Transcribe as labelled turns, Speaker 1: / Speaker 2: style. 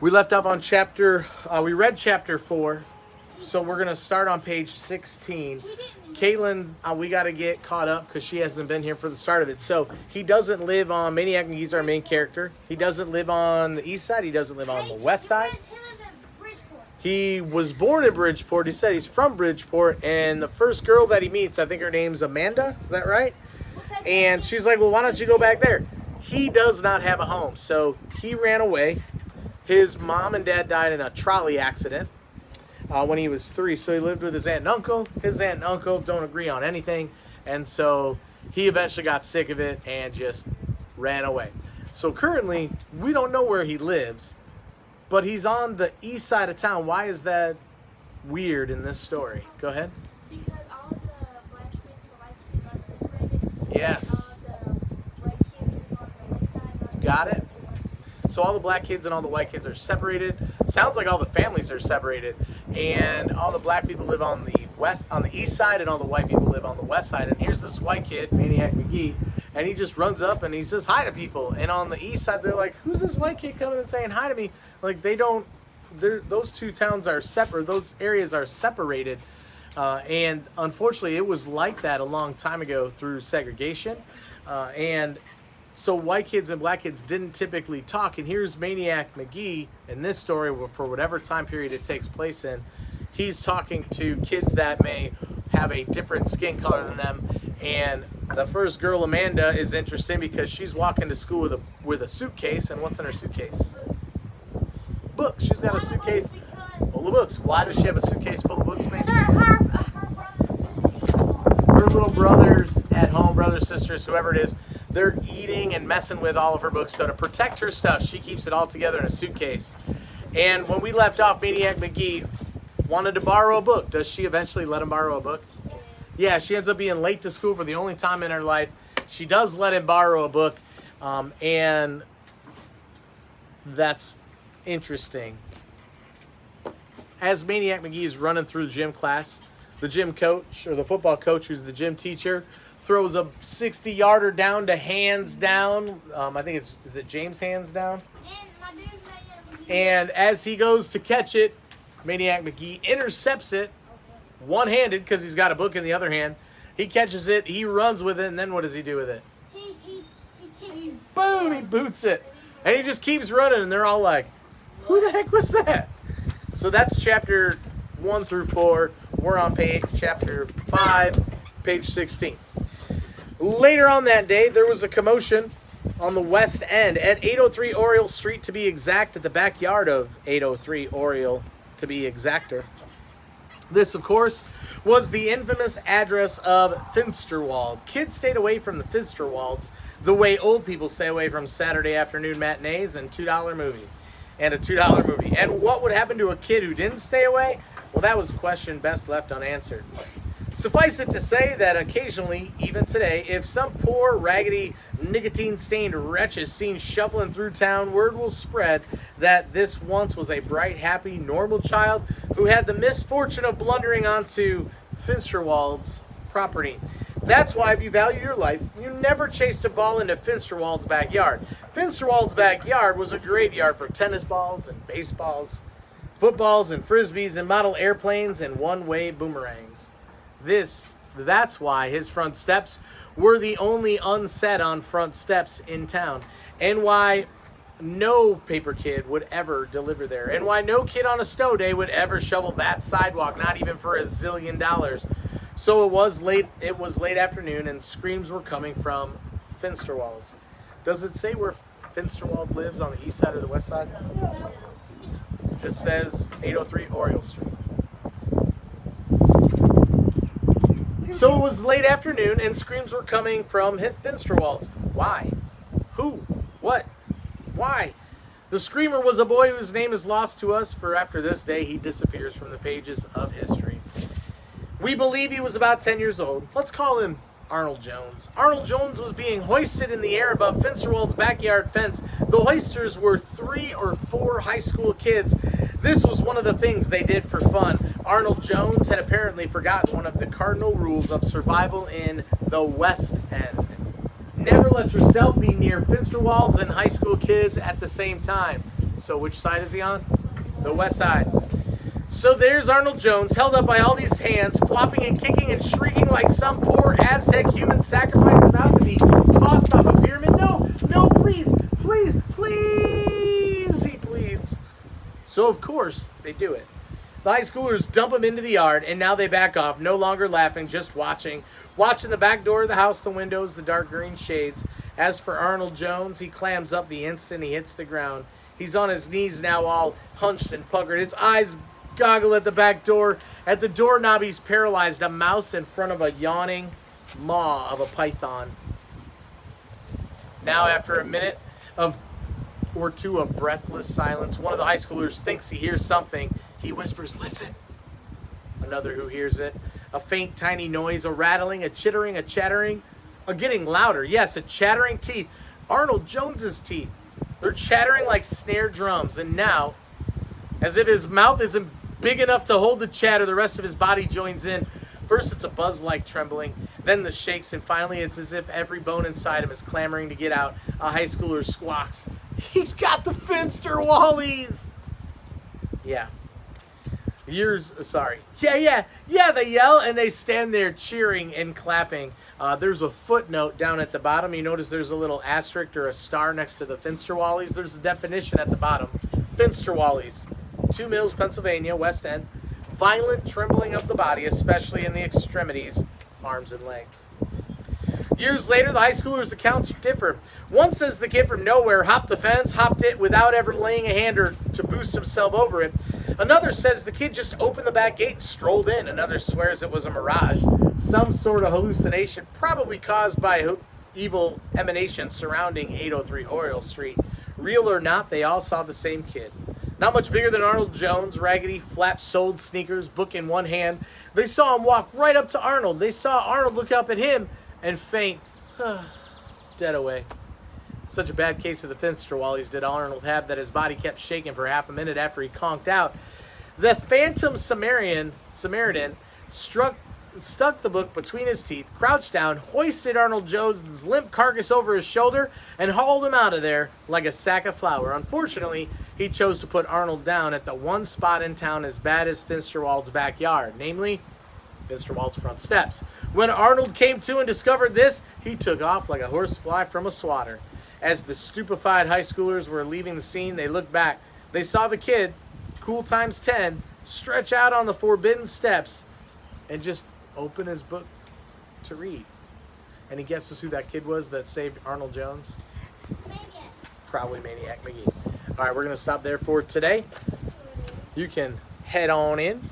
Speaker 1: We left off on we read chapter 4, so we're going to start on page 16. Caitlin, we got to get caught up because she hasn't been here for the start of it. So he doesn't live on, Maniac Magee's our main character. He doesn't live on the east side. He doesn't live on the west side. He was born in Bridgeport. He said he's from Bridgeport. And the first girl that he meets, I think her name's Amanda. Is that right? And she's like, well, why don't you go back there? He does not have a home. So he ran away. His mom and dad died in a trolley accident when he was 3. So he lived with his aunt and uncle. His aunt and uncle don't agree on anything. And so he eventually got sick of it and just ran away. So currently, we don't know where he lives, but he's on the east side of town. Why is that weird in this story? Go ahead.
Speaker 2: Because all the black kids and the white kids are separated.
Speaker 1: Yes.
Speaker 2: All the white kids are on the west side.
Speaker 1: Got it. So all the black kids and all the white kids are separated. Sounds like all the families are separated, and all the black people live on the east side, and all the white people live on the west side. And here's this white kid, Maniac Magee, and he just runs up and he says hi to people. And on the east side, they're like, "Who's this white kid coming and saying hi to me?" Like those two towns are separate. Those areas are separated, and unfortunately, it was like that a long time ago through segregation, and. So white kids and black kids didn't typically talk, and here's Maniac Magee in this story, for whatever time period it takes place in, he's talking to kids that may have a different skin color than them. And the first girl, Amanda, is interesting because she's walking to school with a suitcase, and what's in her suitcase? Books. She's got a suitcase full of books. Why does she have a suitcase full of books, Mason? Her little brothers at home, brothers, sisters, whoever it is, they're eating and messing with all of her books. So to protect her stuff, she keeps it all together in a suitcase. And when we left off, Maniac Magee wanted to borrow a book. Does she eventually let him borrow a book? Yeah, she ends up being late to school for the only time in her life. She does let him borrow a book, and that's interesting. As Maniac Magee is running through the gym class, the gym coach, or the football coach, who's the gym teacher, throws a 60-yarder down to hands down. I think is it James hands down? And as he goes to catch it, Maniac Magee intercepts it one-handed because he's got a book in the other hand. He catches it, he runs with it, and then what does he do with it? Boom! He boots it. And he just keeps running, and they're all like, who the heck was that? So that's chapter 1 through 4. We're on chapter 5, page 16. Later on that day, there was a commotion on the west end at 803 Oriole Street, to be exact, at the backyard of 803 Oriole, to be exacter. This, of course, was the infamous address of Finsterwald. Kids stayed away from the Finsterwalds the way old people stay away from Saturday afternoon matinees and $2 movie. And a $2 movie. And what would happen to a kid who didn't stay away? Well, that was a question best left unanswered. Suffice it to say that occasionally, even today, if some poor, raggedy, nicotine-stained wretch is seen shuffling through town, word will spread that this once was a bright, happy, normal child who had the misfortune of blundering onto Finsterwald's property. That's why, if you value your life, you never chased a ball into Finsterwald's backyard. Finsterwald's backyard was a graveyard for tennis balls and baseballs, footballs and frisbees and model airplanes and one-way boomerangs. That's why his front steps were the only unsaid on front steps in town, and why no paper kid would ever deliver there, and why no kid on a snow day would ever shovel that sidewalk, not even for $1 zillion. So it was late afternoon, and screams were coming from Finsterwald's. Does it say where Finsterwald lives, on the east side or the west side? It says 803 Oriole Street. So it was late afternoon, and screams were coming from Finsterwald's. Why? Who? What? Why? The screamer was a boy whose name is lost to us, for after this day he disappears from the pages of history. We believe he was about 10 years old. Let's call him Arnold Jones. Arnold Jones was being hoisted in the air above Finsterwald's backyard fence. The hoisters were 3 or 4 high school kids. This was one of the things they did for fun. Arnold Jones had apparently forgotten one of the cardinal rules of survival in the West End. Never let yourself be near Finsterwalds and high school kids at the same time. So which side is he on? The west side. So there's Arnold Jones, held up by all these hands, flopping and kicking and shrieking like some poor Aztec human sacrifice about to be tossed off a pyramid. No, no, please, please, please, he pleads. So of course they do it. The high schoolers dump him into the yard, and now they back off, no longer laughing, just watching. Watching the back door of the house, the windows, the dark green shades. As for Arnold Jones, he clams up the instant he hits the ground. He's on his knees now, all hunched and puckered. His eyes goggle at the back door. At the doorknob, he's paralyzed, a mouse in front of a yawning maw of a python. Now, after a minute or two of breathless silence, one of the high schoolers thinks he hears something. He whispers, "Listen." Another who hears it. A faint, tiny noise, a rattling, a chittering, a chattering, a getting louder. Yes, a chattering teeth. Arnold Jones's teeth. They're chattering like snare drums. And now, as if his mouth isn't big enough to hold the chatter, the rest of his body joins in. First, it's a buzz-like trembling, then the shakes, and finally, it's as if every bone inside him is clamoring to get out. A high schooler squawks, "He's got the Finster Wallies!" Yeah, they yell, and they stand there cheering and clapping. There's a footnote down at the bottom. You notice there's a little asterisk or a star next to the Finsterwallies. There's a definition at the bottom. Finsterwallies, 2 Mills, Pennsylvania, West End. Violent trembling of the body, especially in the extremities, arms and legs. Years later, the high schoolers' accounts differ. One says the kid from nowhere hopped the fence, hopped it without ever laying a hand or to boost himself over it. Another says the kid just opened the back gate and strolled in. Another swears it was a mirage, some sort of hallucination, probably caused by evil emanations surrounding 803 Oriole Street. Real or not, they all saw the same kid. Not much bigger than Arnold Jones, raggedy, flap-soled sneakers, book in one hand. They saw him walk right up to Arnold. They saw Arnold look up at him and faint, dead away. Such a bad case of the Finsterwallies did Arnold have that his body kept shaking for half a minute after he conked out. The phantom Samaritan stuck the book between his teeth, crouched down, hoisted Arnold Jones' limp carcass over his shoulder, and hauled him out of there like a sack of flour. Unfortunately, he chose to put Arnold down at the one spot in town as bad as Finsterwald's backyard, namely Finsterwald's front steps. When Arnold came to and discovered this, he took off like a horsefly from a swatter. As the stupefied high schoolers were leaving the scene, they looked back. They saw the kid, cool times 10, stretch out on the forbidden steps and just open his book to read. Any guesses who that kid was that saved Arnold Jones?
Speaker 2: Maniac.
Speaker 1: Probably Maniac Magee. All right, we're going to stop there for today. You can head on in